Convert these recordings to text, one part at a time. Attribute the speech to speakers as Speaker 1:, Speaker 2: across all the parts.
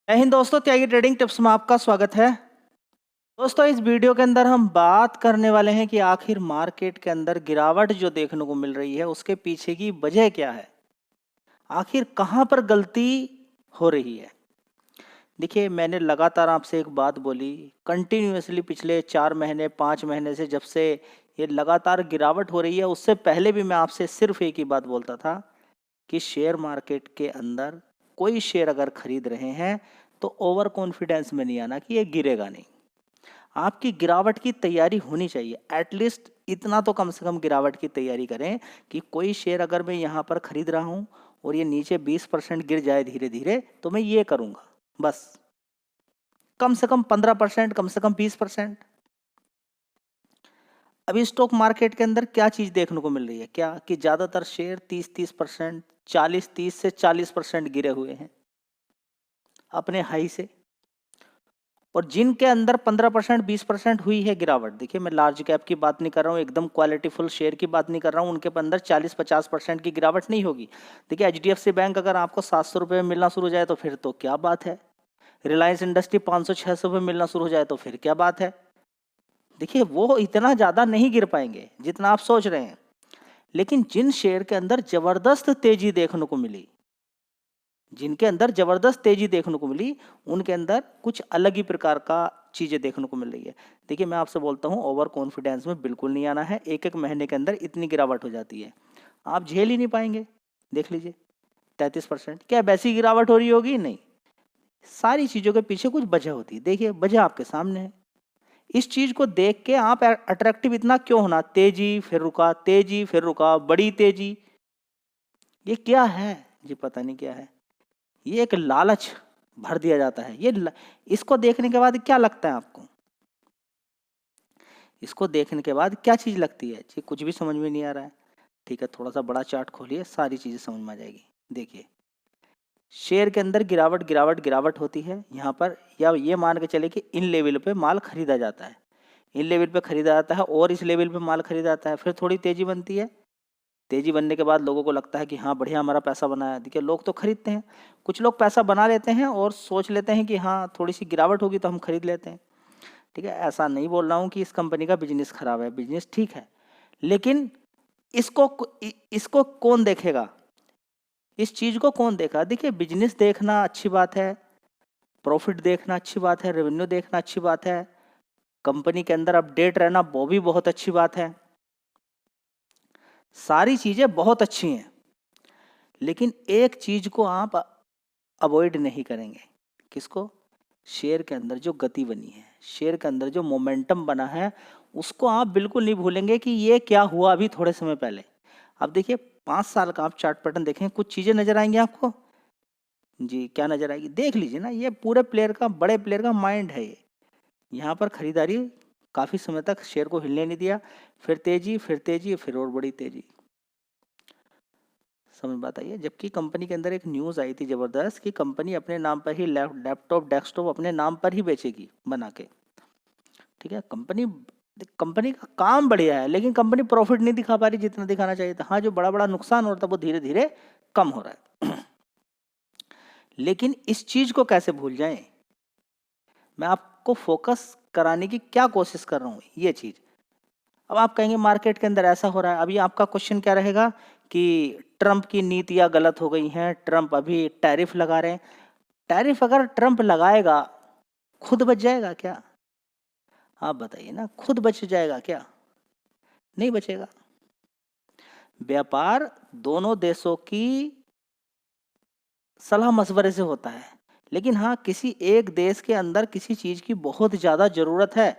Speaker 1: जय हिंद दोस्तों, त्यागी trading tips में आपका स्वागत है। दोस्तों, इस वीडियो के अंदर हम बात करने वाले हैं कि आखिर मार्केट के अंदर गिरावट जो देखने को मिल रही है उसके पीछे की वजह क्या है, आखिर कहां पर गलती हो रही है। देखिए, मैंने लगातार आपसे एक बात बोली, कंटिन्यूअसली पिछले 4 महीने 5 महीने से जब से ये लगातार गिरावट हो रही है, उससे पहले भी मैं आपसे सिर्फ एक ही बात बोलता था कि शेयर मार्केट के अंदर कोई शेयर अगर खरीद रहे हैं तो ओवर कॉन्फिडेंस में नहीं आना कि ये गिरेगा नहीं। आपकी गिरावट की तैयारी होनी चाहिए, एटलीस्ट इतना तो कम से कम गिरावट की तैयारी करें कि कोई शेयर अगर मैं यहाँ पर खरीद रहा हूँ और ये नीचे 20% गिर जाए धीरे धीरे तो मैं ये करूँगा, बस कम से कम 15%, कम से कम 20%। अभी स्टॉक मार्केट के अंदर क्या चीज़ देखने को मिल रही है, क्या कि ज़्यादातर शेयर 30% 30 से 40% गिरे हुए हैं अपने हाई से, और जिनके अंदर 15% 20% हुई है गिरावट। देखिए, मैं लार्ज कैप की बात नहीं कर रहा हूँ, एकदम क्वालिटी फुल शेयर की बात नहीं कर रहा हूँ, उनके अंदर 40-50% की गिरावट नहीं होगी। देखिए, HDFC बैंक अगर आपको 700 रुपये में मिलना शुरू हो जाए तो फिर तो क्या बात है, रिलायंस इंडस्ट्री 500-600 रुपये मिलना शुरू हो जाए तो फिर क्या बात है। देखिए, वो इतना ज़्यादा नहीं गिर पाएंगे जितना आप सोच रहे हैं, लेकिन जिन शेयर के अंदर ज़बरदस्त तेजी देखने को मिली, जिनके अंदर जबरदस्त तेजी देखने को मिली, उनके अंदर कुछ अलग ही प्रकार का चीजें देखने को मिल रही है। देखिए, मैं आपसे बोलता हूँ, ओवर कॉन्फिडेंस में बिल्कुल नहीं आना है। एक एक महीने के अंदर इतनी गिरावट हो जाती है, आप झेल ही नहीं पाएंगे। देख लीजिए, 33%। क्या वैसी गिरावट हो रही होगी? नहीं, सारी चीजों के पीछे कुछ वजह होती है। देखिए, वजह आपके सामने है। इस चीज को देख के आप अट्रैक्टिव इतना क्यों होना, तेजी फिर रुका, तेजी फिर रुका, बड़ी तेजी, ये क्या है जी? पता नहीं क्या है। ये एक लालच भर दिया जाता है। इसको देखने के बाद क्या लगता है आपको? इसको देखने के बाद क्या चीज़ लगती है जी? कुछ भी समझ में नहीं आ रहा है। ठीक है, थोड़ा सा बड़ा चार्ट खोलिए, सारी चीज़ें समझ में आ जाएगी। देखिए, शेयर के अंदर गिरावट गिरावट गिरावट होती है यहाँ पर, या ये मान के चले कि इन लेवल पे माल खरीदा जाता है, इन लेवल पे खरीदा जाता है और इस लेवल पे माल खरीदा जाता है। फिर थोड़ी तेजी बनती है, तेजी बनने के बाद लोगों को लगता है कि हाँ, बढ़िया हमारा पैसा बना है। देखिए, लोग तो खरीदते हैं, कुछ लोग पैसा बना लेते हैं और सोच लेते हैं कि हाँ, थोड़ी सी गिरावट होगी तो हम खरीद लेते हैं। ठीक है, ऐसा नहीं बोल रहा हूँ कि इस कंपनी का बिजनेस खराब है, बिजनेस ठीक है, लेकिन इसको इसको कौन देखेगा? इस चीज को कौन देखा? देखिए, बिजनेस देखना अच्छी बात है, प्रॉफिट देखना अच्छी बात है, रेवेन्यू देखना अच्छी बात है, कंपनी के अंदर अपडेट रहना वो भी बहुत अच्छी बात है, सारी चीजें बहुत अच्छी हैं। लेकिन एक चीज को आप अवॉइड नहीं करेंगे। किसको? शेयर के अंदर जो गति बनी है, शेयर के अंदर जो मोमेंटम बना है, उसको आप बिल्कुल नहीं भूलेंगे कि ये क्या हुआ अभी थोड़े समय पहले। अब देखिए, 5 साल का आप चार्ट पैटर्न देखें, कुछ चीजें नजर आएंगी आपको जी। क्या नजर आएगी? देख लीजिए ना, ये पूरे प्लेयर का, बड़े प्लेयर का माइंड है ये। यहाँ पर खरीदारी काफी समय तक शेयर को हिलने नहीं दिया, फिर तेजी फिर तेजी फिर और बड़ी तेजी। समझ बात आई है। जबकि कंपनी के अंदर एक न्यूज़ आई थी ज़बरदस्त कि कंपनी अपने नाम पर ही लैपटॉप डेस्कटॉप अपने नाम पर ही बेचेगी बना के। ठीक है, कंपनी कंपनी का काम बढ़िया है, लेकिन कंपनी प्रॉफिट नहीं दिखा पा रही जितना दिखाना चाहिए था। हाँ, जो बड़ा बड़ा नुकसान हो रहा था वो धीरे धीरे कम हो रहा है। लेकिन इस चीज को कैसे भूल जाएं? मैं आपको फोकस कराने की क्या कोशिश कर रहा हूँ, ये चीज। अब आप कहेंगे मार्केट के अंदर ऐसा हो रहा है, अभी आपका क्वेश्चन क्या रहेगा कि ट्रंप की नीतियां गलत हो गई हैं, ट्रंप अभी टैरिफ लगा रहे हैं। टैरिफ अगर ट्रंप लगाएगा, खुद बच जाएगा क्या? आप बताइए ना, खुद बच जाएगा क्या? नहीं बचेगा। व्यापार दोनों देशों की सलाह मशवरे से होता है, लेकिन हाँ, किसी एक देश के अंदर किसी चीज की बहुत ज्यादा जरूरत है,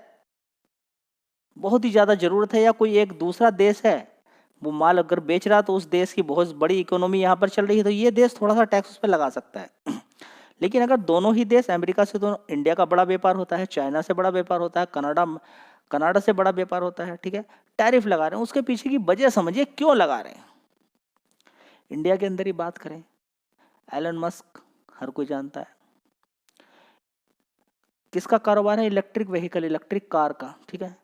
Speaker 1: बहुत ही ज्यादा जरूरत है, या कोई एक दूसरा देश है वो माल अगर बेच रहा, तो उस देश की बहुत बड़ी इकोनॉमी यहाँ पर चल रही है, तो ये देश थोड़ा सा टैक्स उस पर लगा सकता है। लेकिन अगर दोनों ही देश, अमेरिका से तो इंडिया का बड़ा व्यापार होता है, चाइना से बड़ा व्यापार होता है, कनाडा कनाडा से बड़ा व्यापार होता है, ठीक है, टैरिफ लगा रहे हैं, उसके पीछे की वजह समझिए क्यों लगा रहे हैं। इंडिया के अंदर ही बात करें, एलन मस्क हर कोई जानता है, किसका कारोबार है? इलेक्ट्रिक व्हीकल, इलेक्ट्रिक कार का। ठीक है,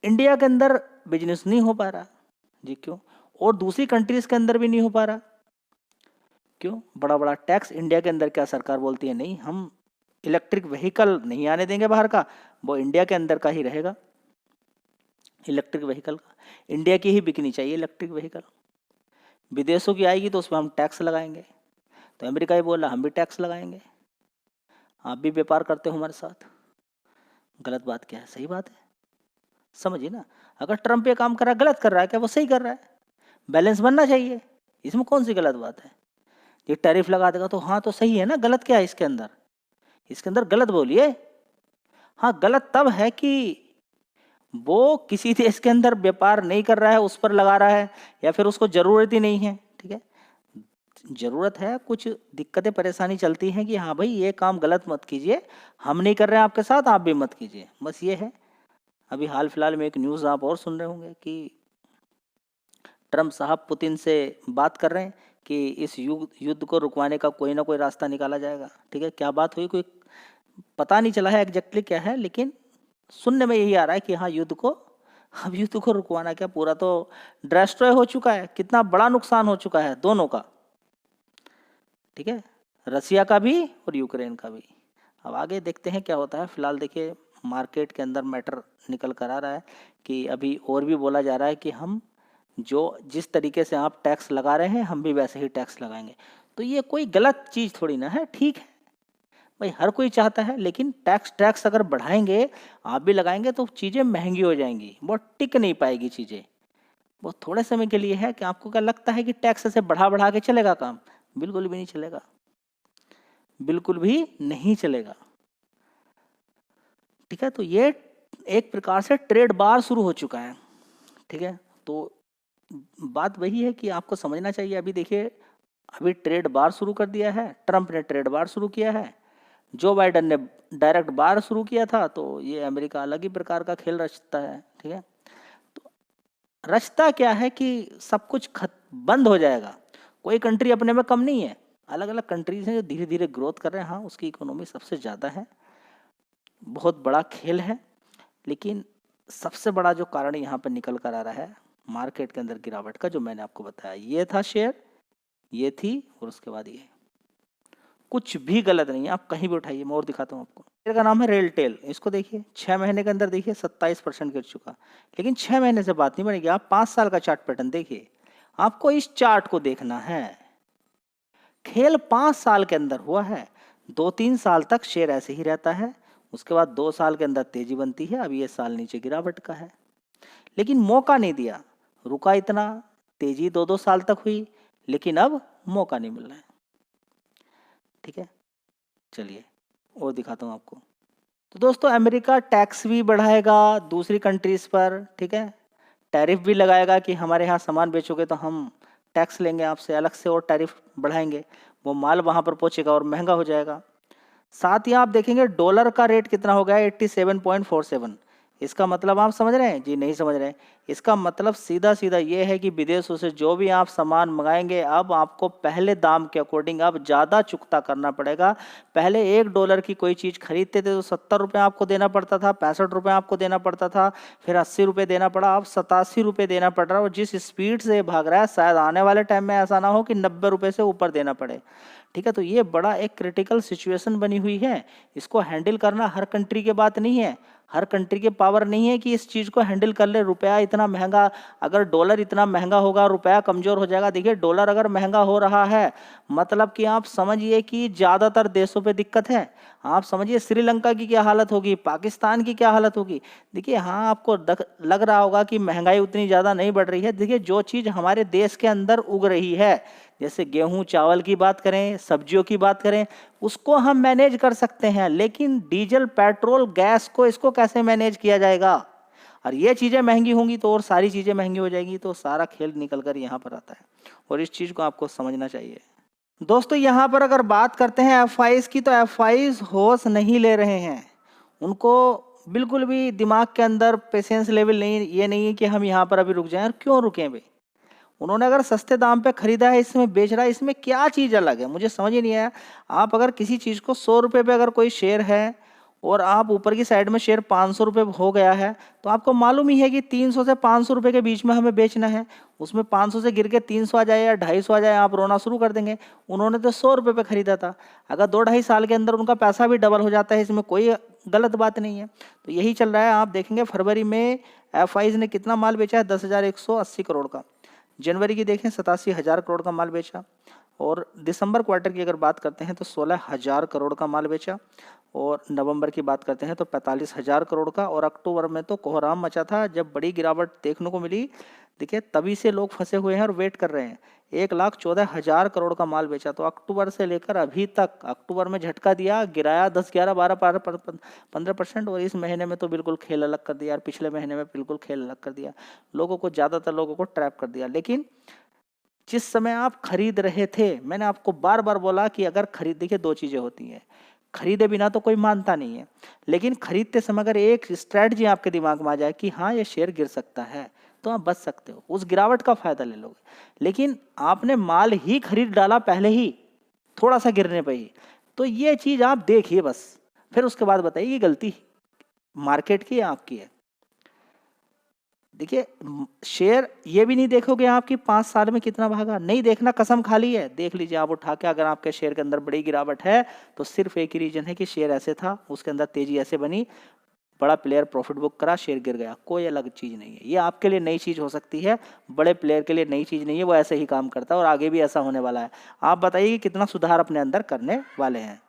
Speaker 1: इंडिया के अंदर बिजनेस नहीं हो पा रहा जी, क्यों? और दूसरी कंट्रीज के अंदर भी नहीं हो पा रहा, क्यों? बड़ा बड़ा टैक्स इंडिया के अंदर। क्या सरकार बोलती है नहीं, हम इलेक्ट्रिक व्हीकल नहीं आने देंगे बाहर का, वो इंडिया के अंदर का ही रहेगा। इलेक्ट्रिक व्हीकल का इंडिया की ही बिकनी चाहिए इलेक्ट्रिक व्हीकल। विदेशों की आएगी तो उस पर हम टैक्स लगाएंगे। तो अमेरिका ही बोला हम भी टैक्स लगाएंगे, आप भी व्यापार करते हो हमारे साथ। गलत बात क्या है? सही बात है, समझिए ना। अगर ट्रम्प ये काम कर रहा है, गलत कर रहा है क्या? वो सही कर रहा है, बैलेंस बनना चाहिए, इसमें कौन सी गलत बात है? ये टैरिफ लगा देगा तो हाँ तो सही है ना, गलत क्या है इसके अंदर? इसके अंदर गलत बोलिए। हाँ, गलत तब है कि वो किसी देश के अंदर व्यापार नहीं कर रहा है, उस पर लगा रहा है, या फिर उसको जरूरत ही नहीं है। ठीक है, जरूरत है, कुछ दिक्कतें परेशानी चलती हैं कि हाँ भाई ये काम गलत मत कीजिए, हम नहीं कर रहे हैं आपके साथ, आप भी मत कीजिए, बस ये है। अभी हाल फिलहाल में एक न्यूज़ आप और सुन रहे होंगे कि ट्रम्प साहब पुतिन से बात कर रहे हैं कि इस युद्ध को रुकवाने का कोई ना कोई रास्ता निकाला जाएगा। ठीक है, क्या बात हुई कोई पता नहीं चला है एग्जैक्टली क्या है, लेकिन सुनने में यही आ रहा है कि हाँ युद्ध को रुकवाना क्या, पूरा तो डिस्ट्रॉय हो चुका है, कितना बड़ा नुकसान हो चुका है दोनों का। ठीक है, रसिया का भी और यूक्रेन का भी। अब आगे देखते हैं क्या होता है। फिलहाल देखिए मार्केट के अंदर मैटर निकल कर आ रहा है कि अभी और भी बोला जा रहा है कि हम जो जिस तरीके से आप टैक्स लगा रहे हैं हम भी वैसे ही टैक्स लगाएंगे। तो ये कोई गलत चीज़ थोड़ी ना है, ठीक है भाई, हर कोई चाहता है, लेकिन टैक्स अगर बढ़ाएंगे, आप भी लगाएंगे तो चीज़ें महंगी हो जाएंगी, बहुत टिक नहीं पाएगी चीज़ें। वो थोड़े समय के लिए है कि आपको क्या लगता है कि टैक्स से बढ़ा के चलेगा काम? बिल्कुल भी नहीं चलेगा, बिल्कुल भी नहीं चलेगा। ठीक है, तो ये एक प्रकार से ट्रेड बार शुरू हो चुका है। ठीक है, तो बात वही है कि आपको समझना चाहिए। अभी देखिए अभी ट्रेड बार शुरू कर दिया है, ट्रंप ने ट्रेड बार शुरू किया है, जो बाइडन ने डायरेक्ट बार शुरू किया था। तो ये अमेरिका अलग ही प्रकार का खेल रचता है। ठीक है, तो रचता क्या है कि सब कुछ बंद हो जाएगा। कोई कंट्री अपने में कम नहीं है, अलग अलग कंट्रीज हैं जो धीरे धीरे ग्रोथ कर रहे हैं। हाँ, उसकी इकोनॉमी सबसे ज़्यादा है, बहुत बड़ा खेल है, लेकिन सबसे बड़ा जो कारण यहाँ पर निकल कर आ रहा है मार्केट के अंदर गिरावट का, जो मैंने आपको बताया, ये था शेयर, ये थी, और उसके बाद ये। कुछ भी गलत नहीं है, आप कहीं भी उठाइए। मैं और दिखाता हूँ आपको। शेयर का नाम है रेलटेल। इसको देखिए 6 महीने के अंदर देखिए 27% गिर चुका। लेकिन 6 महीने से बात नहीं बनेगी, आप 5 साल का चार्ट पैटर्न देखिए। आपको इस चार्ट को देखना है। खेल 5 साल के अंदर हुआ है। 2-3 साल तक शेयर ऐसे ही रहता है, उसके बाद 2 साल के अंदर तेजी बनती है। अब ये साल नीचे गिरावट का है, लेकिन मौका नहीं दिया, रुका इतना, तेजी 2-2 साल तक हुई, लेकिन अब मौका नहीं मिल रहा है। ठीक है, चलिए और दिखाता हूँ आपको। तो दोस्तों अमेरिका टैक्स भी बढ़ाएगा दूसरी कंट्रीज पर। ठीक है, टैरिफ भी लगाएगा कि हमारे यहाँ सामान बेचोगे तो हम टैक्स लेंगे आपसे अलग से, और टैरिफ बढ़ाएंगे, वो माल वहाँ पर पहुँचेगा और महंगा हो जाएगा। साथ ही आप देखेंगे डॉलर का रेट कितना हो गया है, 87.47। इसका मतलब आप समझ रहे हैं? जी नहीं समझ रहे हैं। इसका मतलब सीधा सीधा ये है कि विदेशों से जो भी आप सामान मंगाएंगे, अब आपको पहले दाम के अकॉर्डिंग अब ज़्यादा चुकता करना पड़ेगा। पहले $1 की कोई चीज़ खरीदते थे तो 70 रुपये आपको देना पड़ता था, 65 रुपये आपको देना पड़ता था, फिर 80 रुपये देना पड़ा, अब 87 रुपये देना पड़ रहा है। और जिस स्पीड से भाग रहा है, शायद आने वाले टाइम में ऐसा ना हो कि 90 रुपये से ऊपर देना पड़े। ठीक है, तो ये बड़ा एक क्रिटिकल सिचुएशन बनी हुई है। इसको हैंडल करना हर कंट्री के बात नहीं है, हर कंट्री के पावर नहीं है कि इस चीज़ को हैंडल कर ले। रुपया इतना महंगा, अगर डॉलर इतना महंगा होगा रुपया कमज़ोर हो जाएगा। देखिए डॉलर अगर महंगा हो रहा है मतलब कि आप समझिए कि ज़्यादातर देशों पे दिक्कत है। आप समझिए श्रीलंका की क्या हालत होगी, पाकिस्तान की क्या हालत होगी। देखिए हाँ, आपको लग रहा होगा कि महंगाई उतनी ज़्यादा नहीं बढ़ रही है। देखिए जो चीज़ हमारे देश के अंदर उग रही है, जैसे गेहूं चावल की बात करें, सब्जियों की बात करें, उसको हम मैनेज कर सकते हैं, लेकिन डीजल पेट्रोल गैस को, इसको कैसे मैनेज किया जाएगा? और ये चीज़ें महंगी होंगी तो और सारी चीज़ें महंगी हो जाएंगी। तो सारा खेल निकल कर यहाँ पर आता है, और इस चीज़ को आपको समझना चाहिए। दोस्तों यहाँ पर अगर बात करते हैं एफआईज की, तो एफआईज होश नहीं ले रहे हैं। उनको बिल्कुल भी दिमाग के अंदर पेशेंस लेवल नहीं, ये नहीं है कि हम यहाँ पर अभी रुक जाएं। और क्यों रुकें भाई? उन्होंने अगर सस्ते दाम पे खरीदा है, इसमें बेच रहा है, इसमें क्या चीज़ अलग है? मुझे समझ ही नहीं आया। आप अगर किसी चीज़ को 100 रुपये पे अगर कोई शेयर है और आप ऊपर की साइड में शेयर 500 रुपये हो गया है, तो आपको मालूम ही है कि 300 से 500 रुपये के बीच में हमें बेचना है। उसमें 500 से गिर के 300 आ जाए या 250 आ जाए, आप रोना शुरू कर देंगे। उन्होंने तो 100 रुपये पे खरीदा था। अगर 2-2.5 साल के अंदर उनका पैसा भी डबल हो जाता है, इसमें कोई गलत बात नहीं है। तो यही चल रहा है। आप देखेंगे फरवरी में एफआईज ने कितना माल बेचा है, 10,180 करोड़ का। जनवरी की देखें 87,000 करोड़ का माल बेचा। और दिसंबर क्वार्टर की अगर बात करते हैं तो 16,000 करोड़ का माल बेचा। और नवंबर की बात करते हैं तो 45,000 करोड़ का। और अक्टूबर में तो कोहराम मचा था, जब बड़ी गिरावट देखने को मिली। देखिए तभी से लोग फंसे हुए हैं और वेट कर रहे हैं। 1,14,000 करोड़ का माल बेचा। तो अक्टूबर से लेकर अभी तक, अक्टूबर में झटका दिया, गिराया 10, 11, 12, 15%। और इस महीने में तो बिल्कुल खेल अलग कर दिया। और पिछले महीने में बिल्कुल खेल अलग कर दिया। लोगों को, ज़्यादातर लोगों को ट्रैप कर दिया। लेकिन जिस समय आप खरीद रहे थे, मैंने आपको बार बार बोला कि अगर खरीद, देखिए 2 चीज़ें होती हैं। खरीदे बिना तो कोई मानता नहीं है, लेकिन खरीदते समय अगर एक स्ट्रैटेजी आपके दिमाग में आ जाए कि हाँ ये शेयर गिर सकता है, तो आप बच सकते हो, उस गिरावट का फायदा ले लोगे। लेकिन आपने माल ही खरीद डाला पहले ही, थोड़ा सा गिरने पे ही, तो ये चीज़ आप देखिए बस, फिर उसके बाद बताइए कि गलती मार्केट की या आपकी है। देखिए शेयर ये भी नहीं देखोगे आप कि 5 साल में कितना भागा, नहीं देखना, कसम खाली है। देख लीजिए आप उठा के, अगर आपके शेयर के अंदर बड़ी गिरावट है तो सिर्फ एक ही रीजन है कि शेयर ऐसे था, उसके अंदर तेजी ऐसे बनी, बड़ा प्लेयर प्रॉफिट बुक करा, शेयर गिर गया। कोई अलग चीज़ नहीं है। ये आपके लिए नई चीज़ हो सकती है, बड़े प्लेयर के लिए नई चीज़ नहीं है। वो ऐसे ही काम करता है और आगे भी ऐसा होने वाला है। आप बताइए कि कितना सुधार अपने अंदर करने वाले हैं।